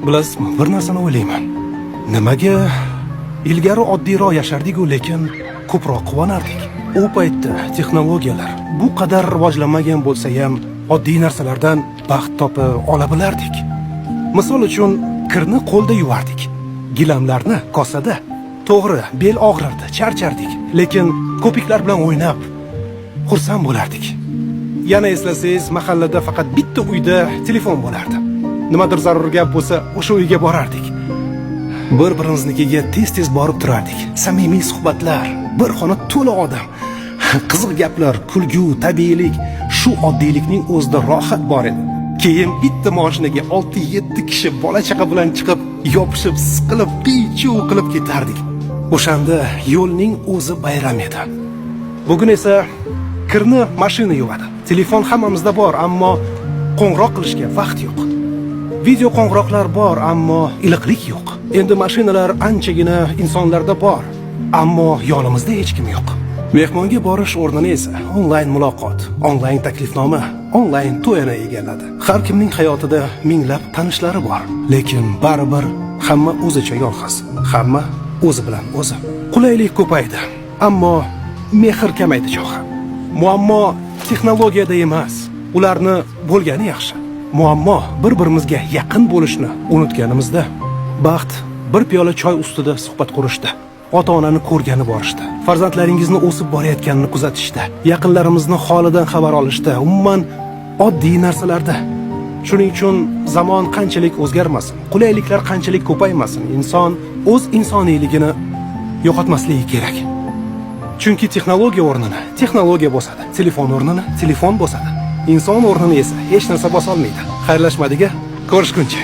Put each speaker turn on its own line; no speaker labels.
Bilasizmi, bir narsani o'ylayman. Nimaga ilgari oddiyroq yashardik-ku, lekin ko'proq quvonardik. U paytda texnologiyalar bu qadar rivojlanmagan bo'lsa ham oddiy narsalardan baxt topa ola bilardik. Misol uchun, kirni qo'lda yuvardik, gilamlarni kosada. To'g'ri, bel og'rirdi, charchardik, lekin ko'piklar bilan o'ynab xursand bo'lardik. Yana eslasangiz, mahallada faqat bitta uyda telefon bo'lardi. Nimadir zarur gap bo'lsa, o'sha uyga borardik. Bir-birimiznikiga tez-tez borib turardik. Samimiy suhbatlar, bir xona to'la odam, qiziq gaplar, kulgu, tabiiylik, shu oddiylikning o'zida rohat bor edi. Keyin bitta mashinaga 6-7 kishi bola-chaqa bilan chiqib, yopishib, siqilib, qiy-chuv qilib ketardik. O'shanda yo'lning o'zi bayram edi. Bugun esa kirni mashina yuvadi. Telefon hammamizda bor, ammo qo'ng'iroq qilishga vaqt yo'q. Video qo'ng'iroqlar bor, ammo iliqlik yo'q. Endi mashinalar anchagina insonlarda bor, ammo yonimizda hech kim yo'q. Mehmonga borish o'rnini esa onlayn muloqot, onlayn taklifnoma, onlayn to'yini egalladi. Har kimning hayotida minglab tanishlari bor, lekin baribir hamma o'zicha yolg'iz, hamma o'zi bilan o'zi. Qulaylik ko'paydi, ammo mehr kamaydi chog'i. Muammo texnologiyada emas, ularni bo'lgani yaxshi. Muammo bir-birimizga yaqin bo'lishni unutganimizda. Baxt bir piyola choy ustida suhbat qurishda, ota-onani ko'rgani borishda, farzandlaringizni o'sib borayotganini kuzatishda, yaqinlarimizni holidan xabar olishda, umuman oddiy narsalarda. Shuning uchun zamon qanchalik o'zgarmasin, qulayliklar qanchalik ko'paymasin, inson o'z insoniyligini yo'qotmasligi kerak. Chunki texnologiya o'rnini texnologiya bosadi, telefon o'rnini telefon bosadi. Inson o'rnini esa hech narsa bosa olmaydi. Xayrlashmadiga, ko'rishguncha.